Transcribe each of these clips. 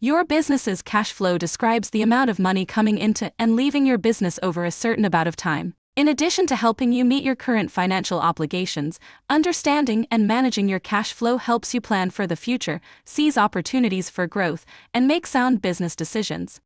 Your business's cash flow describes the amount of money coming into and leaving your business over a certain amount of time. In addition to helping you meet your current financial obligations, understanding and managing your cash flow helps you plan for the future, seize opportunities for growth, and make sound business decisions.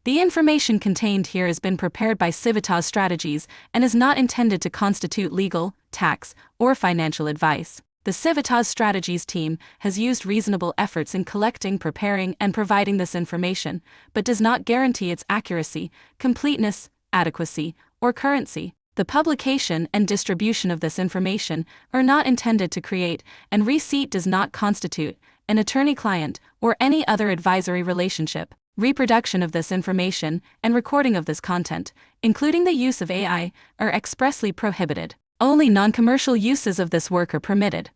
The information contained here has been prepared by Civitas Strategies and is not intended to constitute legal, tax, or financial advice. The Civitas Strategies team has used reasonable efforts in collecting, preparing, and providing this information, but does not guarantee its accuracy, completeness, adequacy, or currency. The publication and distribution of this information are not intended to create, and receipt does not constitute, an attorney-client or any other advisory relationship. Reproduction of this information and recording of this content, including the use of AI, are expressly prohibited. Only non-commercial uses of this work are permitted.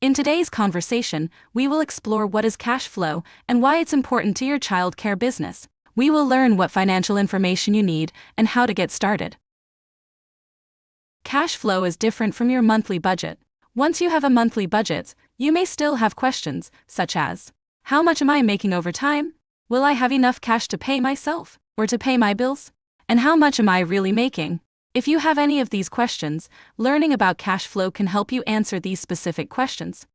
In today's conversation, we will explore what is cash flow and why it's important to your child care business. We will learn what financial information you need and how to get started. Cash flow is different from your monthly budget. Once you have a monthly budget, you may still have questions, such as, how much am I making over time? Will I have enough cash to pay myself, or to pay my bills? And how much am I really making? If you have any of these questions, learning about cash flow can help you answer these specific questions.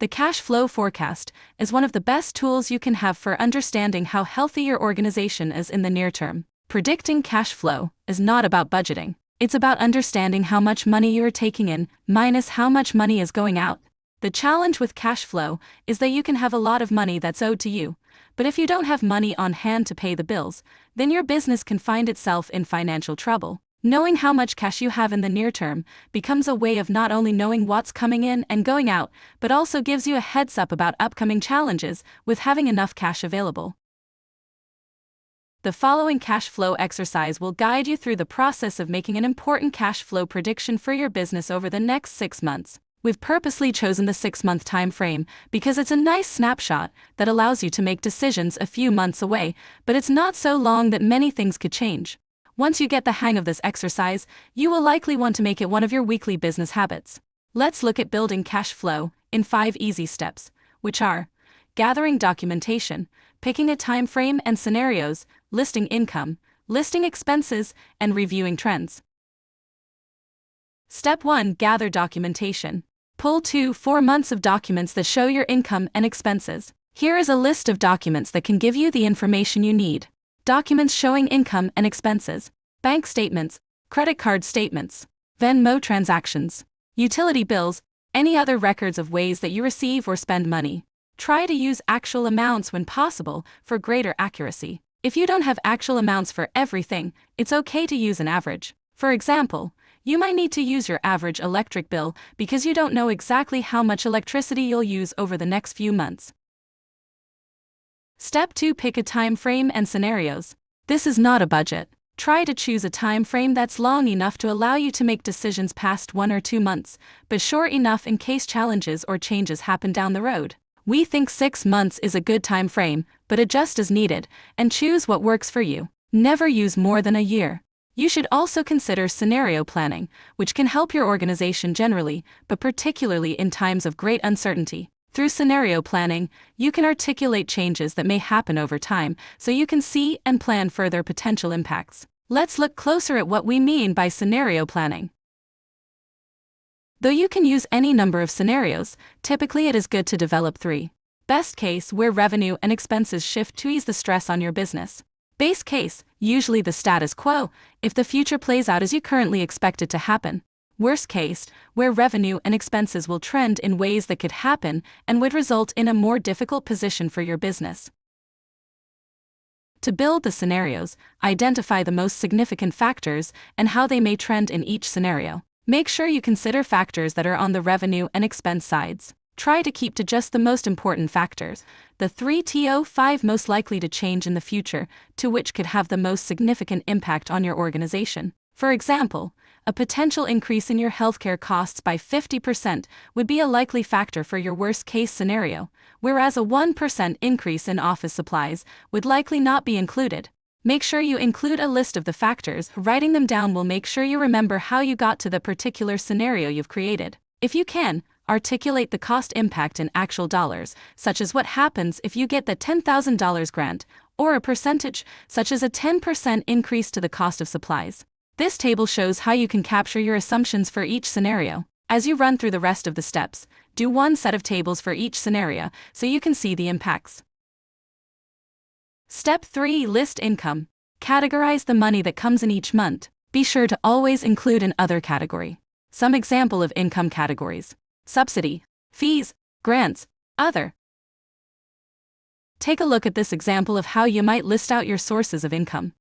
The cash flow forecast is one of the best tools you can have for understanding how healthy your organization is in the near term. Predicting cash flow is not about budgeting. It's about understanding how much money you are taking in minus how much money is going out. The challenge with cash flow is that you can have a lot of money that's owed to you, but if you don't have money on hand to pay the bills, then your business can find itself in financial trouble. Knowing how much cash you have in the near term becomes a way of not only knowing what's coming in and going out, but also gives you a heads up about upcoming challenges with having enough cash available. The following cash flow exercise will guide you through the process of making an important cash flow prediction for your business over the next 6 months. We've purposely chosen the 6-month time frame because it's a nice snapshot that allows you to make decisions a few months away, but it's not so long that many things could change. Once you get the hang of this exercise, you will likely want to make it one of your weekly business habits. Let's look at building cash flow in 5 easy steps, which are gathering documentation, picking a time frame and scenarios, listing income, listing expenses, and reviewing trends. Step 1. Gather documentation. Pull 4 months of documents that show your income and expenses. Here is a list of documents that can give you the information you need. Documents showing income and expenses, bank statements, credit card statements, Venmo transactions, utility bills, any other records of ways that you receive or spend money. Try to use actual amounts when possible for greater accuracy. If you don't have actual amounts for everything, it's okay to use an average. For example, you might need to use your average electric bill because you don't know exactly how much electricity you'll use over the next few months. Step 2. Pick a time frame and scenarios. This is not a budget. Try to choose a time frame that's long enough to allow you to make decisions past 1 or 2 months, but short enough in case challenges or changes happen down the road. We think 6 months is a good time frame, but adjust as needed, and choose what works for you. Never use more than a year. You should also consider scenario planning, which can help your organization generally, but particularly in times of great uncertainty. Through scenario planning, you can articulate changes that may happen over time, so you can see and plan further potential impacts. Let's look closer at what we mean by scenario planning. Though you can use any number of scenarios, typically it is good to develop 3. Best case, where revenue and expenses shift to ease the stress on your business. Base case, usually the status quo, if the future plays out as you currently expect it to happen. Worst case, where revenue and expenses will trend in ways that could happen and would result in a more difficult position for your business. To build the scenarios, identify the most significant factors and how they may trend in each scenario. Make sure you consider factors that are on the revenue and expense sides. Try to keep to just the most important factors, the 3 to 5 most likely to change in the future, to which could have the most significant impact on your organization. For example, a potential increase in your healthcare costs by 50% would be a likely factor for your worst-case scenario, whereas a 1% increase in office supplies would likely not be included. Make sure you include a list of the factors. Writing them down will make sure you remember how you got to the particular scenario you've created. If you can, articulate the cost impact in actual dollars, such as what happens if you get the $10,000 grant, or a percentage, such as a 10% increase to the cost of supplies. This table shows how you can capture your assumptions for each scenario. As you run through the rest of the steps, do one set of tables for each scenario so you can see the impacts. Step 3. List income. Categorize the money that comes in each month. Be sure to always include an other category. Some example of income categories: subsidy, fees, grants, other. Take a look at this example of how you might list out your sources of income.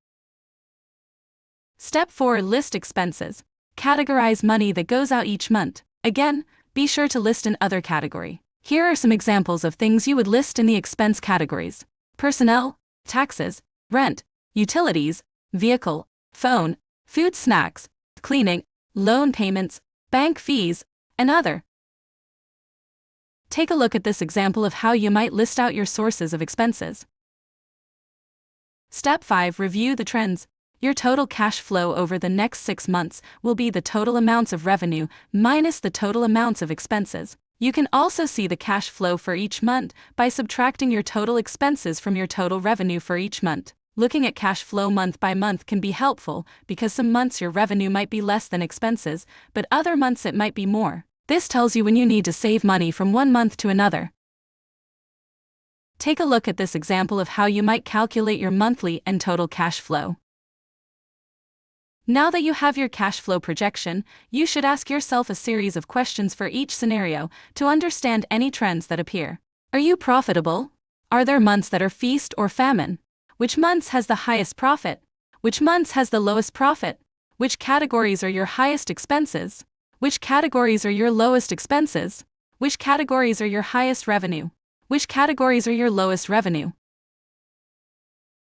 Step 4. List expenses. Categorize money that goes out each month. Again, be sure to list an other category. Here are some examples of things you would list in the expense categories: personnel, taxes, rent, utilities, vehicle, phone, food, snacks, cleaning, loan payments, bank fees, and other. Take a look at this example of how you might list out your sources of expenses. Step 5. Review the trends. Your total cash flow over the next 6 months will be the total amounts of revenue minus the total amounts of expenses. You can also see the cash flow for each month by subtracting your total expenses from your total revenue for each month. Looking at cash flow month by month can be helpful because some months your revenue might be less than expenses, but other months it might be more. This tells you when you need to save money from one month to another. Take a look at this example of how you might calculate your monthly and total cash flow. Now that you have your cash flow projection, you should ask yourself a series of questions for each scenario to understand any trends that appear. Are you profitable? Are there months that are feast or famine? Which months has the highest profit? Which months has the lowest profit? Which categories are your highest expenses? Which categories are your lowest expenses? Which categories are your highest revenue? Which categories are your lowest revenue?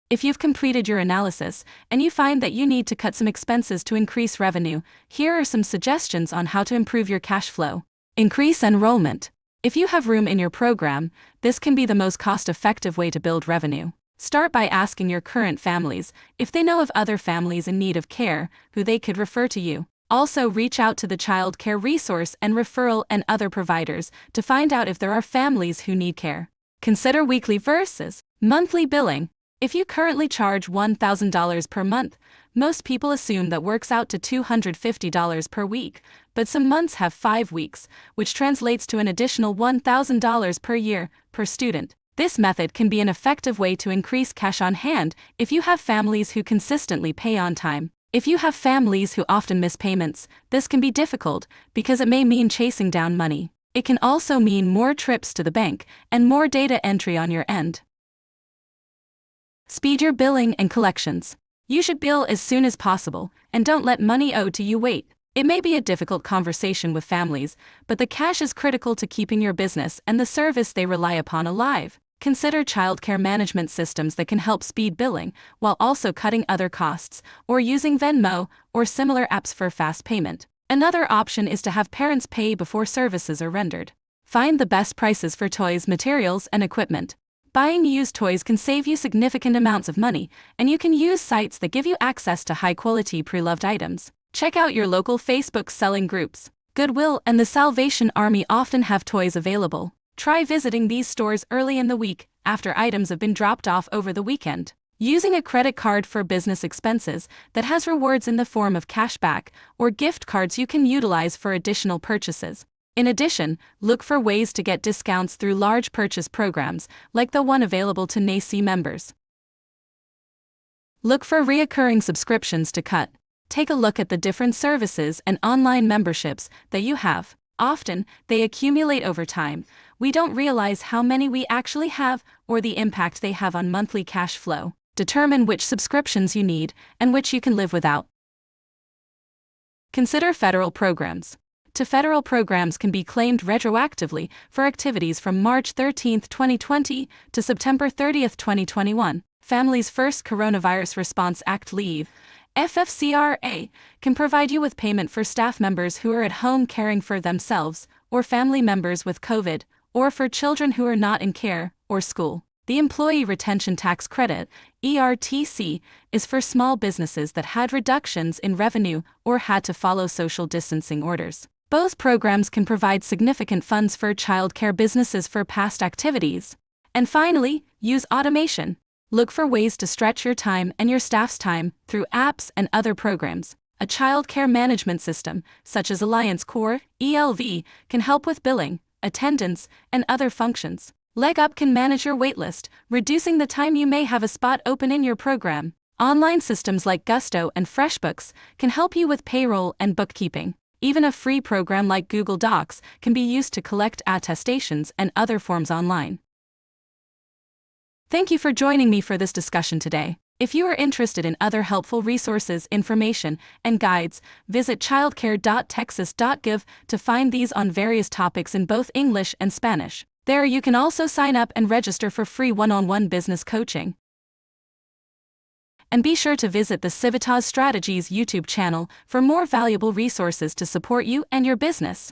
If you've completed your analysis and you find that you need to cut some expenses to increase revenue, here are some suggestions on how to improve your cash flow. Increase enrollment. If you have room in your program, this can be the most cost-effective way to build revenue. Start by asking your current families if they know of other families in need of care who they could refer to you. Also, reach out to the child care resource and referral and other providers to find out if there are families who need care. Consider weekly versus monthly billing. If you currently charge $1,000 per month, most people assume that works out to $250 per week, but some months have 5 weeks, which translates to an additional $1,000 per year, per student. This method can be an effective way to increase cash on hand if you have families who consistently pay on time. If you have families who often miss payments, this can be difficult because it may mean chasing down money. It can also mean more trips to the bank and more data entry on your end. Speed your billing and collections. You should bill as soon as possible, and don't let money owed to you wait. It may be a difficult conversation with families, but the cash is critical to keeping your business and the service they rely upon alive. Consider childcare management systems that can help speed billing, while also cutting other costs, or using Venmo or similar apps for fast payment. Another option is to have parents pay before services are rendered. Find the best prices for toys, materials, and equipment. Buying used toys can save you significant amounts of money, and you can use sites that give you access to high-quality pre-loved items. Check out your local Facebook selling groups. Goodwill and the Salvation Army often have toys available. Try visiting these stores early in the week, after items have been dropped off over the weekend. Using a credit card for business expenses that has rewards in the form of cashback or gift cards you can utilize for additional purchases. In addition, look for ways to get discounts through large purchase programs, like the one available to NACE members. Look for recurring subscriptions to cut. Take a look at the different services and online memberships that you have. Often, they accumulate over time. We don't realize how many we actually have or the impact they have on monthly cash flow. Determine which subscriptions you need and which you can live without. Consider federal programs. Federal programs can be claimed retroactively for activities from March 13, 2020 to September 30, 2021. Families First Coronavirus Response Act leave, FFCRA, can provide you with payment for staff members who are at home caring for themselves, or family members with COVID, or for children who are not in care or school. The Employee Retention Tax Credit, ERTC, is for small businesses that had reductions in revenue or had to follow social distancing orders. Both programs can provide significant funds for childcare businesses for past activities. And finally, use automation. Look for ways to stretch your time and your staff's time through apps and other programs. A childcare management system, such as Alliance Core, ELV, can help with billing, attendance, and other functions. LegUp can manage your waitlist, reducing the time you may have a spot open in your program. Online systems like Gusto and FreshBooks can help you with payroll and bookkeeping. Even a free program like Google Docs can be used to collect attestations and other forms online. Thank you for joining me for this discussion today. If you are interested in other helpful resources, information, and guides, visit childcare.texas.gov to find these on various topics in both English and Spanish. There you can also sign up and register for free one-on-one business coaching. And be sure to visit the Civitas Strategies YouTube channel for more valuable resources to support you and your business.